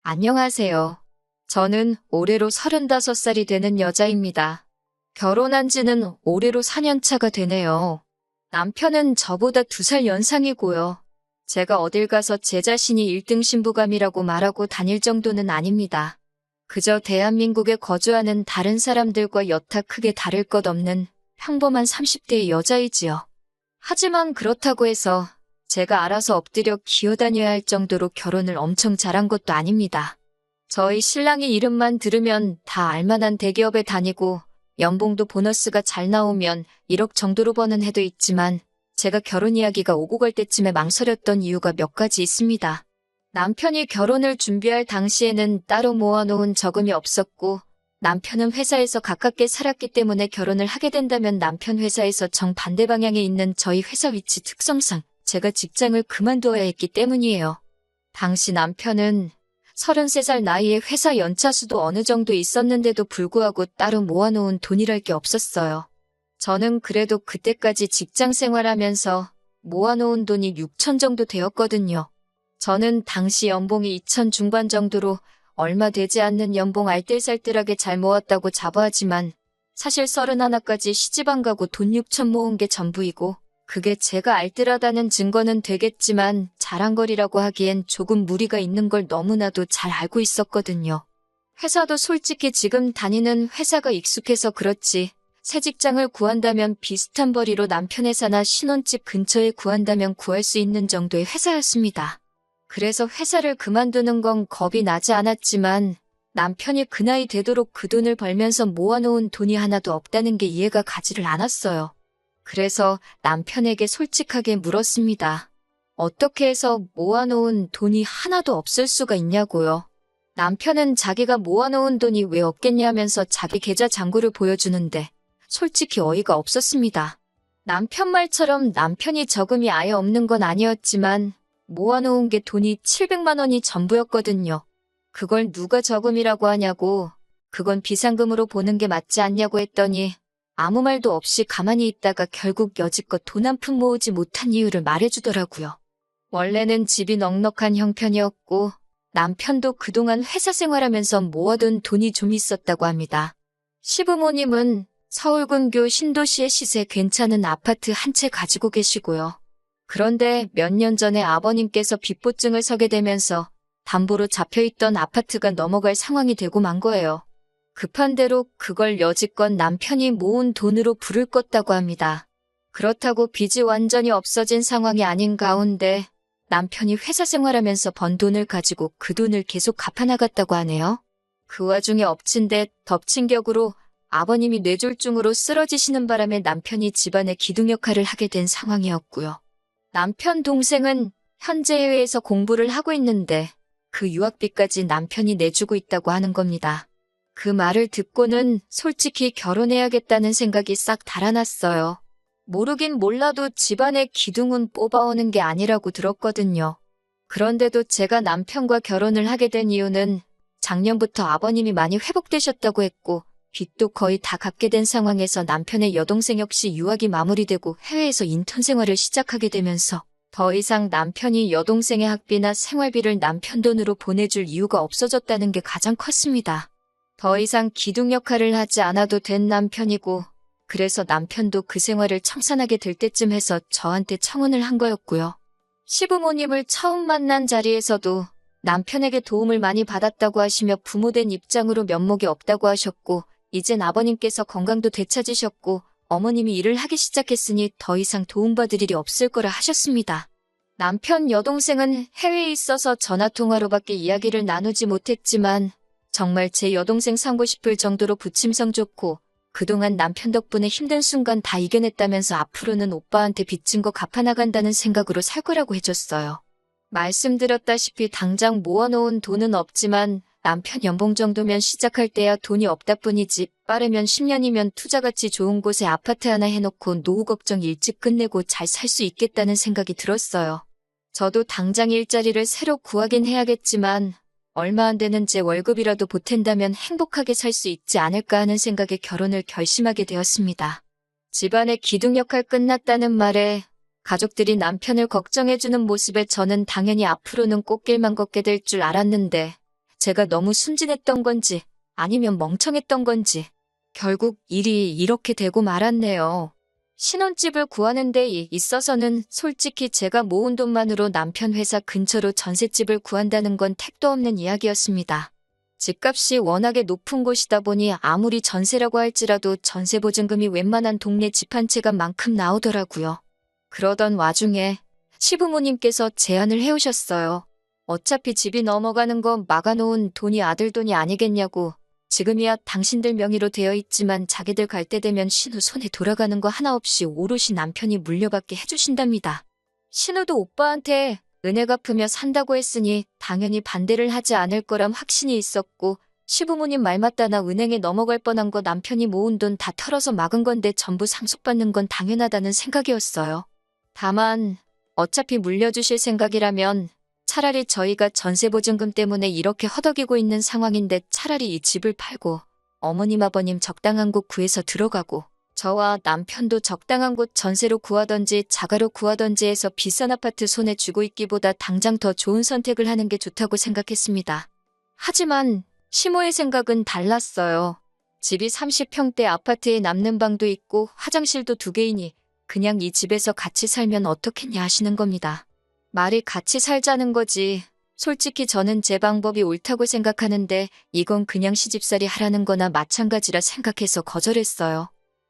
안녕하세요. 저는 올해로 35살이 되는 여자입니다. 결혼한 지는 올해로 4년 차가 되네요. 남편은 저보다 2살 연상이고요. 제가 어딜 가서 제 자신이 1등 신부감이라고 말하고 다닐 정도는 아닙니다. 그저 대한민국에 거주하는 다른 사람들과 여타 크게 다를 것 없는 평범한 30대의 여자이지요. 하지만 그렇다고 해서 제가 알아서 엎드려 기어다녀야 할 정도로 결혼을 엄청 잘한 것도 아닙니다. 저희 신랑의 이름만 들으면 다 알만한 대기업에 다니고 연봉도 보너스가 잘 나오면 1억 정도로 버는 해도 있지만 제가 결혼 이야기가 오고 갈 때쯤에 망설였던 이유가 몇 가지 있습니다. 남편이 결혼을 준비할 당시에는 따로 모아놓은 저금이 없었고 남편은 회사에서 가깝게 살았기 때문에 결혼을 하게 된다면 남편 회사에서 정반대 방향에 있는 저희 회사 위치 특성상 제가 직장을 그만두어야 했기 때문이에요. 당시 남편은 33살 나이에 회사 연차수도 어느 정도 있었는데도 불구하고 따로 모아놓은 돈이랄 게 없었어요. 저는 그래도 그때까지 직장 생활하면서 모아놓은 돈이 6천 정도 되었거든요. 저는 당시 연봉이 2천 중반 정도로 얼마 되지 않는 연봉 알뜰살뜰하게 잘 모았다고 자부하지만 사실 31까지 시집 안 가고 돈 6천 모은 게 전부이고 그게 제가 알뜰하다는 증거는 되겠지만 자랑거리라고 하기엔 조금 무리가 있는 걸 너무나도 잘 알고 있었거든요. 회사도 솔직히 지금 다니는 회사가 익숙해서 그렇지 새 직장을 구한다면 비슷한 벌이로 남편 회사나 신혼집 근처에 구한다면 구할 수 있는 정도의 회사였습니다. 그래서 회사를 그만두는 건 겁이 나지 않았지만 남편이 그 나이 되도록 그 돈을 벌면서 모아놓은 돈이 하나도 없다는 게 이해가 가지를 않았어요. 그래서 남편에게 솔직하게 물었습니다. 어떻게 해서 모아놓은 돈이 하나도 없을 수가 있냐고요. 남편은 자기가 모아놓은 돈이 왜 없겠냐면서 자기 계좌 잔고를 보여주는데 솔직히 어이가 없었습니다. 남편 말처럼 남편이 저금이 아예 없는 건 아니었지만 모아놓은 게 돈이 700만 원이 전부였거든요. 그걸 누가 저금이라고 하냐고 그건 비상금으로 보는 게 맞지 않냐고 했더니 아무 말도 없이 가만히 있다가 결국 여지껏 돈 한 푼 모으지 못한 이유를 말해주더라고요. 원래는 집이 넉넉한 형편이었고 남편도 그동안 회사 생활하면서 모아둔 돈이 좀 있었다고 합니다. 시부모님은 서울 근교 신도시의 시세 괜찮은 아파트 한 채 가지고 계시고요. 그런데 몇 년 전에 아버님께서 빚보증을 서게 되면서 담보로 잡혀있던 아파트가 넘어갈 상황이 되고 만 거예요. 급한 대로 그걸 여지껏 남편이 모은 돈으로 불을 껐다고 합니다. 그렇다고 빚이 완전히 없어진 상황이 아닌 가운데 남편이 회사 생활하면서 번 돈을 가지고 그 돈을 계속 갚아나갔다고 하네요. 그 와중에 엎친 데 덮친 격으로 아버님이 뇌졸중으로 쓰러지시는 바람에 남편이 집안의 기둥 역할을 하게 된 상황이었고요. 남편 동생은 현재 해외에서 공부를 하고 있는데 그 유학비까지 남편이 내주고 있다고 하는 겁니다. 그 말을 듣고는 솔직히 결혼해야겠다는 생각이 싹 달아났어요. 모르긴 몰라도 집안의 기둥은 뽑아오는 게 아니라고 들었거든요. 그런데도 제가 남편과 결혼을 하게 된 이유는 작년부터 아버님이 많이 회복되셨다고 했고 빚도 거의 다 갚게 된 상황에서 남편의 여동생 역시 유학이 마무리되고 해외에서 인턴 생활을 시작하게 되면서 더 이상 남편이 여동생의 학비나 생활비를 남편 돈으로 보내줄 이유가 없어졌다는 게 가장 컸습니다. 더 이상 기둥 역할을 하지 않아도 된 남편이고 그래서 남편도 그 생활을 청산하게 될 때쯤 해서 저한테 청혼을 한 거였고요. 시부모님을 처음 만난 자리에서도 남편에게 도움을 많이 받았다고 하시며 부모된 입장으로 면목이 없다고 하셨고 이젠 아버님께서 건강도 되찾으셨고 어머님이 일을 하기 시작했으니 더 이상 도움받을 일이 없을 거라 하셨습니다. 남편 여동생은 해외에 있어서 전화통화로밖에 이야기를 나누지 못했지만 정말 제 여동생 삼고 싶을 정도로 부침성 좋고 그동안 남편 덕분에 힘든 순간 다 이겨냈다면서 앞으로는 오빠한테 빚진 거 갚아나간다는 생각으로 살 거라고 해줬어요. 말씀드렸다시피 당장 모아놓은 돈은 없지만 남편 연봉 정도면 시작할 때야 돈이 없다 뿐이지 빠르면 10년이면 투자가치 좋은 곳에 아파트 하나 해놓고 노후 걱정 일찍 끝내고 잘 살 수 있겠다는 생각이 들었어요. 저도 당장 일자리를 새로 구하긴 해야겠지만 얼마 안 되는 제 월급이라도 보탠다면 행복하게 살 수 있지 않을까 하는 생각에 결혼을 결심하게 되었습니다. 집안의 기둥 역할 끝났다는 말에 가족들이 남편을 걱정해주는 모습에 저는 당연히 앞으로는 꽃길만 걷게 될 줄 알았는데 제가 너무 순진했던 건지 아니면 멍청했던 건지 결국 일이 이렇게 되고 말았네요. 신혼집을 구하는 데 있어서는 솔직히 제가 모은 돈만으로 남편 회사 근처로 전셋집을 구한다는 건 택도 없는 이야기였습니다. 집값이 워낙에 높은 곳이다 보니 아무리 전세라고 할지라도 전세보증금이 웬만한 동네 집 한 채 값만큼 나오더라고요. 그러던 와중에 시부모님께서 제안을 해오셨어요. 어차피 집이 넘어가는 거 막아놓은 돈이 아들 돈이 아니겠냐고. 지금이야 당신들 명의로 되어 있지만 자기들 갈 때 되면 신우 손에 돌아가는 거 하나 없이 오롯이 남편이 물려받게 해주신답니다. 신우도 오빠한테 은혜 갚으며 산다고 했으니 당연히 반대를 하지 않을 거람 확신이 있었고 시부모님 말 맞다 나 은행에 넘어갈 뻔한 거 남편이 모은 돈 다 털어서 막은 건데 전부 상속받는 건 당연하다는 생각이었어요. 다만 어차피 물려주실 생각이라면 차라리 저희가 전세보증금 때문에 이렇게 허덕이고 있는 상황인데 차라리 이 집을 팔고 어머님 아버님 적당한 곳 구해서 들어가고 저와 남편도 적당한 곳 전세로 구하던지 자가로 구하던지 해서 비싼 아파트 손에 쥐고 있기보다 당장 더 좋은 선택을 하는 게 좋다고 생각했습니다. 하지만 시모의 생각은 달랐어요. 집이 30평대 아파트에 남는 방도 있고 화장실도 2개이니 그냥 이 집에서 같이 살면 어떻겠냐 하시는 겁니다. 말이 같이 살자는 거지. 솔직히 저는 제 방법이 옳다고 생각하는데 이건 그냥 시집살이 하라는 거나 마찬가지라 생각해서 거절했어요.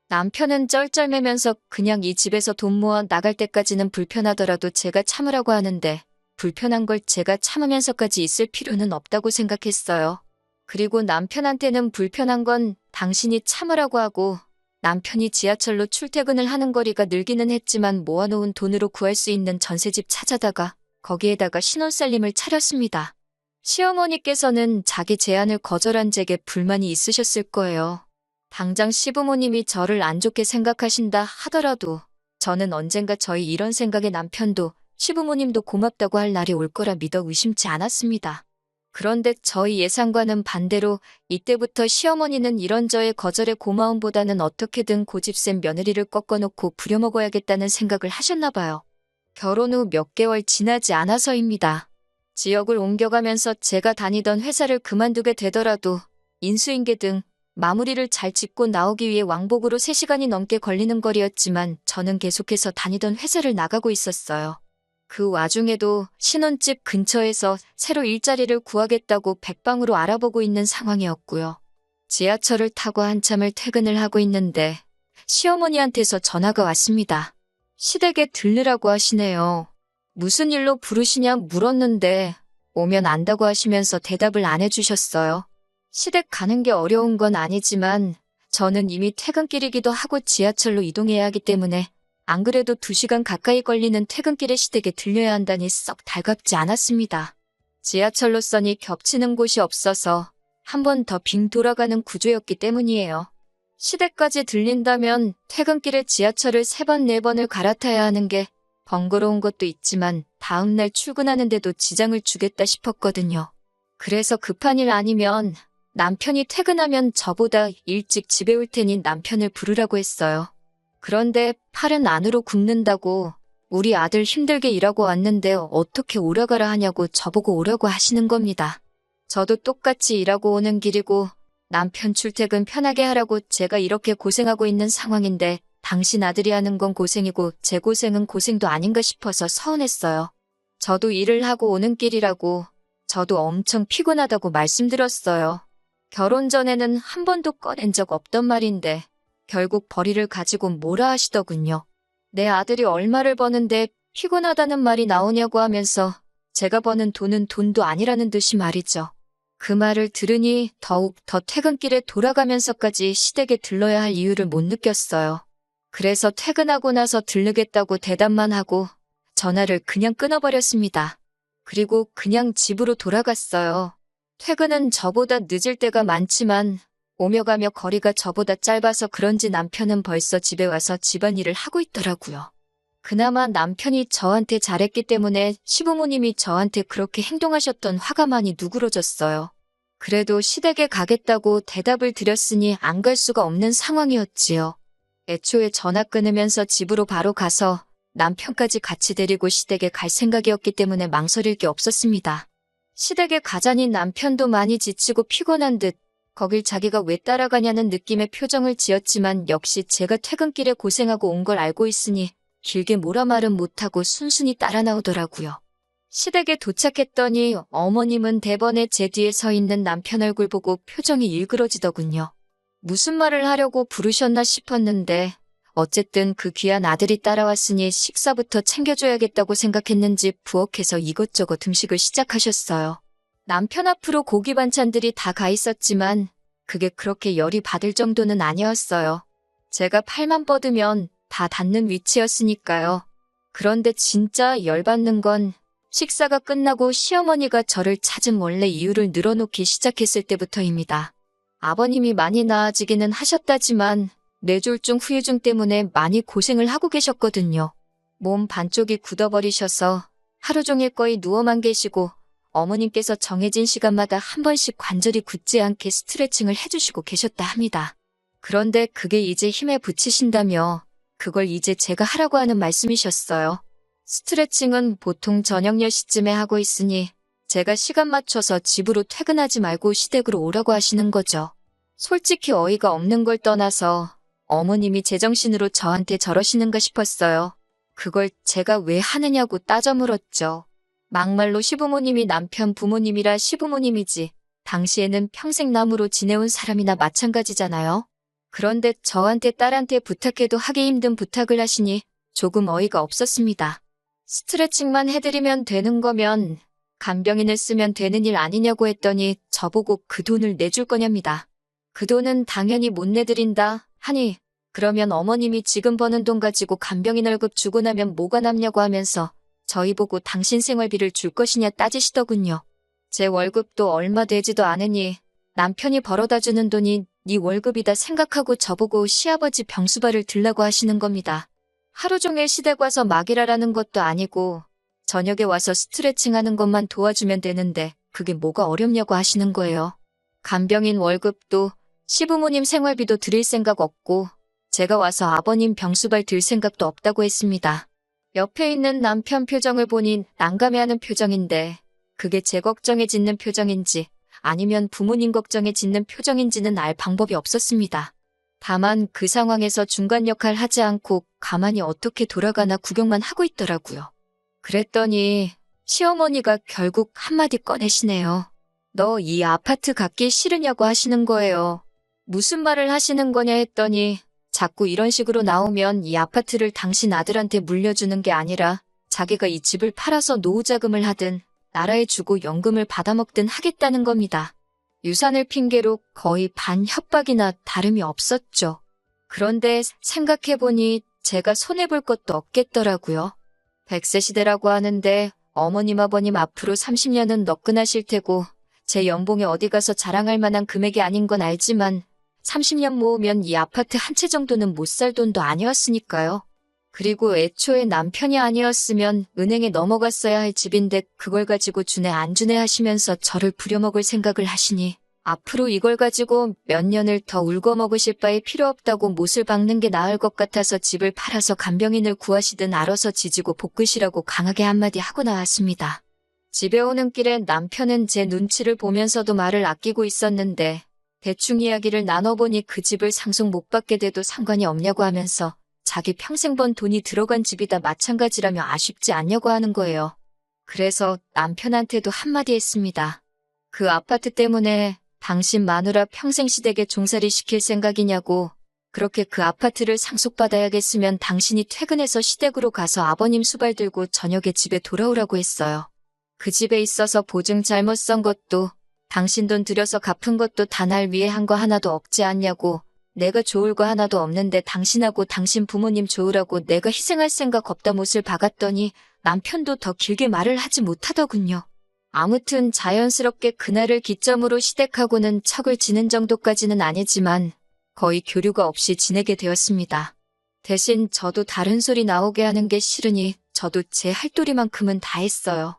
남편은 쩔쩔매면서 그냥 이 집에서 돈 모아 나갈 때까지는 불편하더라도 제가 참으라고 하는데 불편한 걸 제가 참으면서까지 있을 필요는 없다고 생각했어요. 그리고 남편한테는 불편한 건 당신이 참으라고 하고 남편이 지하철로 출퇴근을 하는 거리가 늘기는 했지만 모아놓은 돈으로 구할 수 있는 전셋집 찾아다가 거기에다가 신혼살림을 차렸습니다. 시어머니께서는 자기 제안을 거절한 제게 불만이 있으셨을 거예요. 당장 시부모님이 저를 안 좋게 생각하신다 하더라도 저는 언젠가 저희 이런 생각에 남편도 시부모님도 고맙다고 할 날이 올 거라 믿어 의심치 않았습니다. 그런데 저희 예상과는 반대로 이때부터 시어머니는 이런 저의 거절의 고마움보다는 어떻게든 고집센 며느리를 꺾어놓고 부려먹어야겠다는 생각을 하셨나 봐요. 결혼 후 몇 개월 지나지 않아서입니다. 지역을 옮겨가면서 제가 다니던 회사를 그만두게 되더라도 인수인계 등 마무리를 잘 짓고 나오기 위해 왕복으로 3시간이 넘게 걸리는 거리였지만 저는 계속해서 다니던 회사를 나가고 있었어요. 그 와중에도 신혼집 근처에서 새로 일자리를 구하겠다고 백방으로 알아보고 있는 상황이었고요. 지하철을 타고 한참을 퇴근을 하고 있는데 시어머니한테서 전화가 왔습니다. 시댁에 들르라고 하시네요. 무슨 일로 부르시냐 물었는데 오면 안다고 하시면서 대답을 안 해주셨어요. 시댁 가는 게 어려운 건 아니지만 저는 이미 퇴근길이기도 하고 지하철로 이동해야 하기 때문에 안 그래도 2시간 가까이 걸리는 퇴근길에 시댁에 들려야 한다니 썩 달갑지 않았습니다. 지하철로선이 겹치는 곳이 없어서 한 번 더 빙 돌아가는 구조였기 때문이에요. 시댁까지 들린다면 퇴근길에 지하철을 3번, 4번을 갈아타야 하는 게 번거로운 것도 있지만 다음날 출근하는데도 지장을 주겠다 싶었거든요. 그래서 급한 일 아니면 남편이 퇴근하면 저보다 일찍 집에 올 테니 남편을 부르라고 했어요. 그런데 팔은 안으로 굽는다고 우리 아들 힘들게 일하고 왔는데 어떻게 오라가라 하냐고 저보고 오라고 하시는 겁니다. 저도 똑같이 일하고 오는 길이고 남편 출퇴근 편하게 하라고 제가 이렇게 고생하고 있는 상황인데 당신 아들이 하는 건 고생이고 제 고생은 고생도 아닌가 싶어서 서운했어요. 저도 일을 하고 오는 길이라고 저도 엄청 피곤하다고 말씀드렸어요. 결혼 전에는 한 번도 꺼낸 적 없던 말인데 결국 벌이를 가지고 뭐라 하시더군요. 내 아들이 얼마를 버는데 피곤하다는 말이 나오냐고 하면서 제가 버는 돈은 돈도 아니라는 듯이 말이죠. 그 말을 들으니 더욱 더 퇴근길에 돌아가면서까지 시댁에 들러야 할 이유를 못 느꼈어요. 그래서 퇴근하고 나서 들르겠다고 대답만 하고 전화를 그냥 끊어버렸습니다. 그리고 그냥 집으로 돌아갔어요. 퇴근은 저보다 늦을 때가 많지만 오며 가며 거리가 저보다 짧아서 그런지 남편은 벌써 집에 와서 집안일을 하고 있더라고요. 그나마 남편이 저한테 잘했기 때문에 시부모님이 저한테 그렇게 행동하셨던 화가 많이 누그러졌어요. 그래도 시댁에 가겠다고 대답을 드렸으니 안 갈 수가 없는 상황이었지요. 애초에 전화 끊으면서 집으로 바로 가서 남편까지 같이 데리고 시댁에 갈 생각이었기 때문에 망설일 게 없었습니다. 시댁에 가자니 남편도 많이 지치고 피곤한 듯 거길 자기가 왜 따라가냐는 느낌의 표정을 지었지만 역시 제가 퇴근길에 고생하고 온 걸 알고 있으니 길게 뭐라 말은 못하고 순순히 따라 나오더라고요. 시댁에 도착했더니 어머님은 대번에 제 뒤에 서 있는 남편 얼굴 보고 표정이 일그러지더군요. 무슨 말을 하려고 부르셨나 싶었는데 어쨌든 그 귀한 아들이 따라왔으니 식사부터 챙겨줘야겠다고 생각했는지 부엌에서 이것저것 음식을 시작하셨어요. 남편 앞으로 고기 반찬들이 다 가 있었지만 그게 그렇게 열이 받을 정도는 아니었어요. 제가 팔만 뻗으면 다 닿는 위치였으니까요. 그런데 진짜 열받는 건 식사가 끝나고 시어머니가 저를 찾은 원래 이유를 늘어놓기 시작했을 때부터입니다. 아버님이 많이 나아지기는 하셨다지만 뇌졸중 후유증 때문에 많이 고생을 하고 계셨거든요. 몸 반쪽이 굳어버리셔서 하루 종일 거의 누워만 계시고 어머님께서 정해진 시간마다 한 번씩 관절이 굳지 않게 스트레칭을 해주시고 계셨다 합니다. 그런데 그게 이제 힘에 부치신다며 그걸 이제 제가 하라고 하는 말씀이셨어요. 스트레칭은 보통 저녁 10시쯤에 하고 있으니 제가 시간 맞춰서 집으로 퇴근하지 말고 시댁으로 오라고 하시는 거죠. 솔직히 어이가 없는 걸 떠나서 어머님이 제정신으로 저한테 저러시는가 싶었어요. 그걸 제가 왜 하느냐고 따져 물었죠. 막말로 시부모님이 남편 부모님이라 시부모님이지 당시에는 평생 남으로 지내온 사람이나 마찬가지잖아요. 그런데 저한테 딸한테 부탁해도 하기 힘든 부탁을 하시니 조금 어이가 없었습니다. 스트레칭만 해드리면 되는 거면 간병인을 쓰면 되는 일 아니냐고 했더니 저보고 그 돈을 내줄 거냐입니다. 그 돈은 당연히 못 내드린다 하니 그러면 어머님이 지금 버는 돈 가지고 간병인 월급 주고 나면 뭐가 남냐고 하면서 저희 보고 당신 생활비를 줄 것이냐 따지시더군요. 제 월급도 얼마 되지도 않으니 남편이 벌어다 주는 돈이 네 월급이다 생각하고 저보고 시아버지 병수발을 들라고 하시는 겁니다. 하루 종일 시댁 와서 막일하라는 것도 아니고 저녁에 와서 스트레칭 하는 것만 도와주면 되는데 그게 뭐가 어렵냐고 하시는 거예요. 간병인 월급도 시부모님 생활비도 드릴 생각 없고 제가 와서 아버님 병수발 들 생각도 없다고 했습니다. 옆에 있는 남편 표정을 보니 난감해하는 표정인데 그게 제 걱정에 짓는 표정인지 아니면 부모님 걱정에 짓는 표정인지는 알 방법이 없었습니다. 다만 그 상황에서 중간 역할 하지 않고 가만히 어떻게 돌아가나 구경만 하고 있더라고요. 그랬더니 시어머니가 결국 한마디 꺼내시네요. 너 이 아파트 갖기 싫으냐고 하시는 거예요. 무슨 말을 하시는 거냐 했더니 자꾸 이런 식으로 나오면 이 아파트를 당신 아들한테 물려주는 게 아니라 자기가 이 집을 팔아서 노후자금을 하든 나라에 주고 연금을 받아먹든 하겠다는 겁니다. 유산을 핑계로 거의 반 협박이나 다름이 없었죠. 그런데 생각해보니 제가 손해볼 것도 없겠더라고요. 100세 시대라고 하는데 어머님 아버님 앞으로 30년은 너끈하실 테고 제 연봉에 어디 가서 자랑할 만한 금액이 아닌 건 알지만 30년 모으면 이 아파트 한 채 정도는 못 살 돈도 아니었으니까요. 그리고 애초에 남편이 아니었으면 은행에 넘어갔어야 할 집인데 그걸 가지고 주네 안 주네 하시면서 저를 부려먹을 생각을 하시니 앞으로 이걸 가지고 몇 년을 더 울고 먹으실 바에 필요 없다고 못을 박는 게 나을 것 같아서 집을 팔아서 간병인을 구하시든 알아서 지지고 볶으시라고 강하게 한마디 하고 나왔습니다. 집에 오는 길에 남편은 제 눈치를 보면서도 말을 아끼고 있었는데 대충 이야기를 나눠보니 그 집을 상속 못 받게 돼도 상관이 없냐고 하면서 자기 평생 번 돈이 들어간 집이다 마찬가지라며 아쉽지 않냐고 하는 거예요. 그래서 남편한테도 한마디 했습니다. 그 아파트 때문에 당신 마누라 평생 시댁에 종살이 시킬 생각이냐고. 그렇게 그 아파트를 상속받아야겠으면 당신이 퇴근해서 시댁으로 가서 아버님 수발 들고 저녁에 집에 돌아오라고 했어요. 그 집에 있어서 보증 잘못 선 것도 당신 돈 들여서 갚은 것도 다 날 위해 한 거 하나도 없지 않냐고. 내가 좋을 거 하나도 없는데 당신하고 당신 부모님 좋으라고 내가 희생할 생각 없다 못을 박았더니 남편도 더 길게 말을 하지 못하더군요. 아무튼 자연스럽게 그날을 기점으로 시댁하고는 척을 지는 정도까지는 아니지만 거의 교류가 없이 지내게 되었습니다. 대신 저도 다른 소리 나오게 하는 게 싫으니 저도 제 할도리만큼은 다 했어요.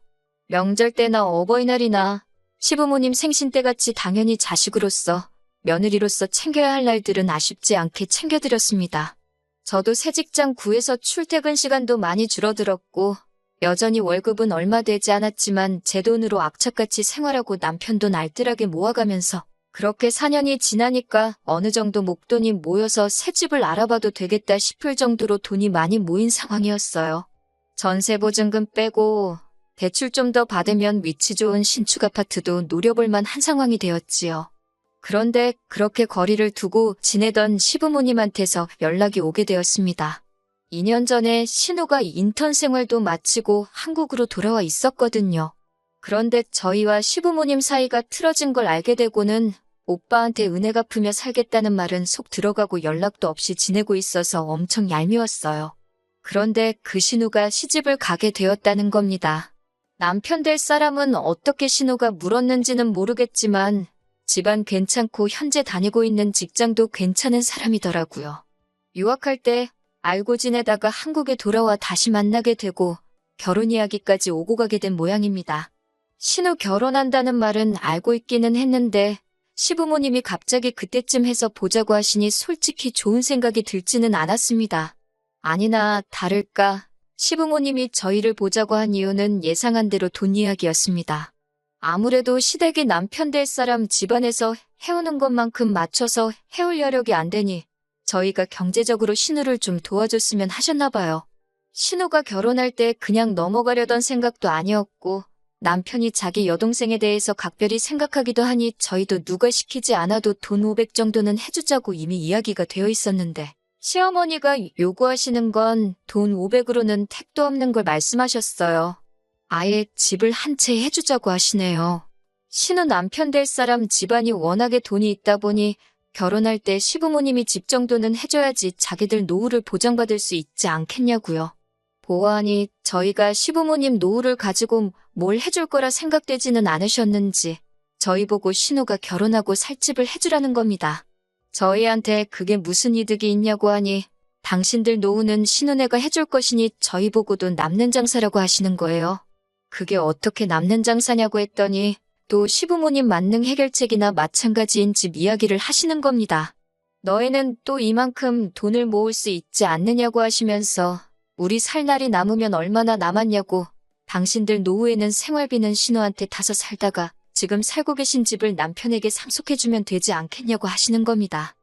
명절 때나 어버이날이나 시부모님 생신 때같이 당연히 자식으로서 며느리로서 챙겨야 할 날들은 아쉽지 않게 챙겨드렸습니다. 저도 새 직장 구해서 출퇴근 시간도 많이 줄어들었고 여전히 월급은 얼마 되지 않았지만 제 돈으로 악착같이 생활하고 남편 돈 알뜰하게 모아가면서 그렇게 4년이 지나니까 어느 정도 목돈이 모여서 새 집을 알아봐도 되겠다 싶을 정도로 돈이 많이 모인 상황이었어요. 전세 보증금 빼고 대출 좀 더 받으면 위치 좋은 신축 아파트도 노려볼 만한 상황이 되었지요. 그런데 그렇게 거리를 두고 지내던 시부모님한테서 연락이 오게 되었습니다. 2년 전에 신우가 인턴 생활도 마치고 한국으로 돌아와 있었거든요. 그런데 저희와 시부모님 사이가 틀어진 걸 알게 되고는 오빠한테 은혜 갚으며 살겠다는 말은 속 들어가고 연락도 없이 지내고 있어서 엄청 얄미웠어요. 그런데 그 신우가 시집을 가게 되었다는 겁니다. 남편 될 사람은 어떻게 신우가 물었는지는 모르겠지만 집안 괜찮고 현재 다니고 있는 직장도 괜찮은 사람이더라고요. 유학할 때 알고 지내다가 한국에 돌아와 다시 만나게 되고 결혼 이야기까지 오고 가게 된 모양입니다. 신우 결혼한다는 말은 알고 있기는 했는데 시부모님이 갑자기 그때쯤 해서 보자고 하시니 솔직히 좋은 생각이 들지는 않았습니다. 아니나 다를까 시부모님이 저희를 보자고 한 이유는 예상한 대로 돈 이야기였습니다. 아무래도 시댁이 남편 될 사람 집안에서 해오는 것만큼 맞춰서 해올 여력이 안 되니 저희가 경제적으로 신우를 좀 도와줬으면 하셨나 봐요. 신우가 결혼할 때 그냥 넘어가려던 생각도 아니었고 남편이 자기 여동생에 대해서 각별히 생각하기도 하니 저희도 누가 시키지 않아도 돈 500 정도는 해주자고 이미 이야기가 되어 있었는데 시어머니가 요구하시는 건 돈 500으로는 택도 없는 걸 말씀하셨어요. 아예 집을 한 채 해주자고 하시네요. 신우 남편 될 사람 집안이 워낙에 돈이 있다 보니 결혼할 때 시부모님이 집 정도는 해줘야지 자기들 노후를 보장받을 수 있지 않겠냐고요. 보아하니 저희가 시부모님 노후를 가지고 뭘 해줄 거라 생각되지는 않으셨는지 저희 보고 신우가 결혼하고 살 집을 해주라는 겁니다. 저희한테 그게 무슨 이득이 있냐고 하니 당신들 노후는 신우네가 해줄 것이니 저희 보고도 남는 장사라고 하시는 거예요. 그게 어떻게 남는 장사냐고 했더니 또 시부모님 만능 해결책이나 마찬가지인 집 이야기를 하시는 겁니다. 너희는 또 이만큼 돈을 모을 수 있지 않느냐고 하시면서 우리 살 날이 남으면 얼마나 남았냐고 당신들 노후에는 생활비는 신우한테 타서 살다가 지금 살고 계신 집을 남편에게 상속해주면 되지 않겠냐고 하시는 겁니다.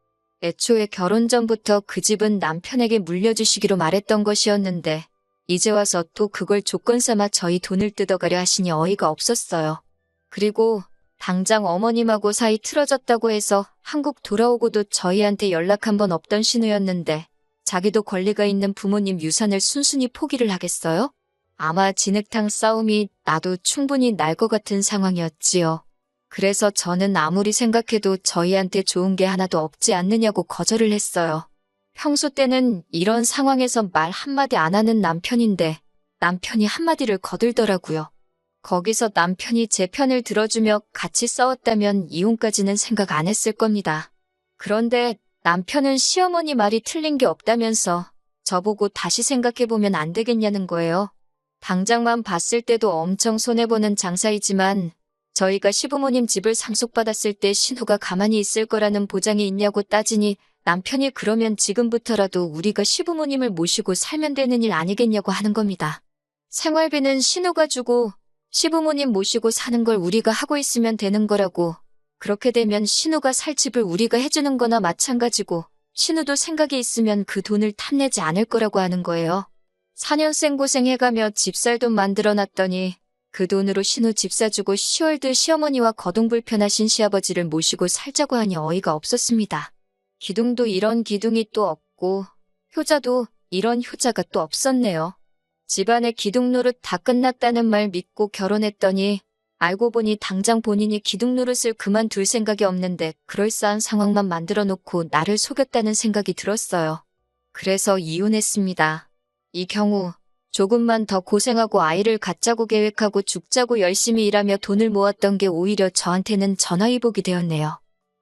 애초에 결혼 전부터 그 집은 남편에게 물려주시기로 말했던 것이었는데 이제 와서 또 그걸 조건 삼아 저희 돈을 뜯어가려 하시니 어이가 없었어요. 그리고 당장 어머님하고 사이 틀어졌다고 해서 한국 돌아오고도 저희한테 연락 한 번 없던 신우였는데 자기도 권리가 있는 부모님 유산을 순순히 포기를 하겠어요? 아마 진흙탕 싸움이 나도 충분히 날 것 같은 상황이었지요. 그래서 저는 아무리 생각해도 저희한테 좋은 게 하나도 없지 않느냐고 거절을 했어요. 평소 때는 이런 상황에서 말 한마디 안 하는 남편인데 남편이 한마디를 거들더라고요. 거기서 남편이 제 편을 들어주며 같이 싸웠다면 이혼까지는 생각 안 했을 겁니다. 그런데 남편은 시어머니 말이 틀린 게 없다면서 저보고 다시 생각해보면 안 되겠냐는 거예요. 당장만 봤을 때도 엄청 손해보는 장사이지만 저희가 시부모님 집을 상속받았을 때 신우가 가만히 있을 거라는 보장이 있냐고 따지니 남편이 그러면 지금부터라도 우리가 시부모님을 모시고 살면 되는 일 아니겠냐고 하는 겁니다. 생활비는 신우가 주고 시부모님 모시고 사는 걸 우리가 하고 있으면 되는 거라고. 그렇게 되면 신우가 살 집을 우리가 해주는 거나 마찬가지고 신우도 생각이 있으면 그 돈을 탐내지 않을 거라고 하는 거예요. 4년 생고생해가며 집 살 돈 만들어놨더니 그 돈으로 신우 집 사주고 10월들 시어머니와 거동불편하신 시아버지를 모시고 살자고 하니 어이가 없었습니다. 기둥도 이런 기둥이 또 없고 효자도 이런 효자가 또 없었네요. 집안의 기둥 노릇 다 끝났다는 말 믿고 결혼했더니 알고 보니 당장 본인이 기둥 노릇을 그만둘 생각이 없는데 그럴싸한 상황만 만들어 놓고 나를 속였다는 생각이 들었어요. 그래서 이혼했습니다. 이 경우 조금만 더 고생하고 아이를 갖자고 계획하고 죽자고 열심히 일하며 돈을 모았던 게 오히려 저한테는 전화위복이 되었네요.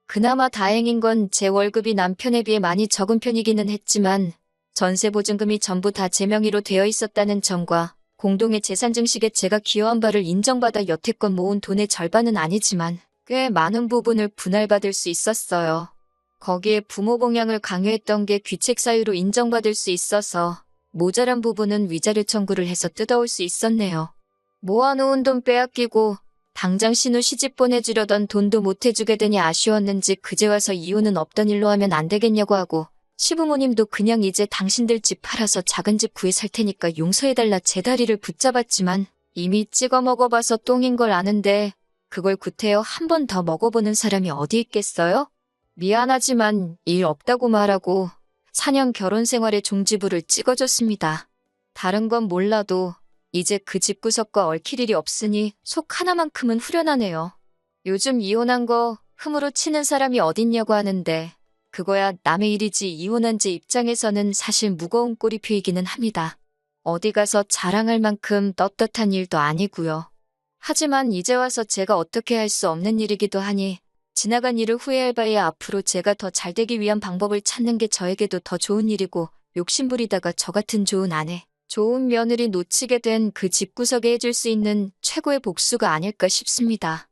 그나마 다행인 건 제 월급이 남편에 비해 많이 적은 편이기는 했지만 전세 보증금이 전부 다 제 명의로 되어 있었다는 점과 공동의 재산 증식에 제가 기여한 바를 인정받아 여태껏 모은 돈의 절반은 아니지만 꽤 많은 부분을 분할받을 수 있었어요. 거기에 부모 봉양을 강요했던 게 귀책 사유로 인정받을 수 있어서 모자란 부분은 위자료 청구를 해서 뜯어올 수 있었네요. 모아놓은 돈 빼앗기고 당장 신우 시집 보내주려던 돈도 못 해주게 되니 아쉬웠는지 그제 와서 이유는 없던 일로 하면 안 되겠냐고 하고 시부모님도 그냥 이제 당신들 집 팔아서 작은 집 구해 살 테니까 용서해달라 제 다리를 붙잡았지만 이미 찍어 먹어봐서 똥인 걸 아는데 그걸 구태여 한 번 더 먹어보는 사람이 어디 있겠어요? 미안하지만 일 없다고 말하고 4년 결혼 생활의 종지부를 찍어줬습니다. 다른 건 몰라도 이제 그 집구석과 얽힐 일이 없으니 속 하나만큼은 후련하네요. 요즘 이혼한 거 흠으로 치는 사람이 어딨냐고 하는데 그거야 남의 일이지 이혼한 제 입장에서는 사실 무거운 꼬리표이기는 합니다. 어디 가서 자랑할 만큼 떳떳한 일도 아니고요. 하지만 이제 와서 제가 어떻게 할 수 없는 일이기도 하니 지나간 일을 후회할 바에 앞으로 제가 더 잘되기 위한 방법을 찾는 게 저에게도 더 좋은 일이고 욕심부리다가 저 같은 좋은 아내, 좋은 며느리 놓치게 된 그 집구석에 해줄 수 있는 최고의 복수가 아닐까 싶습니다.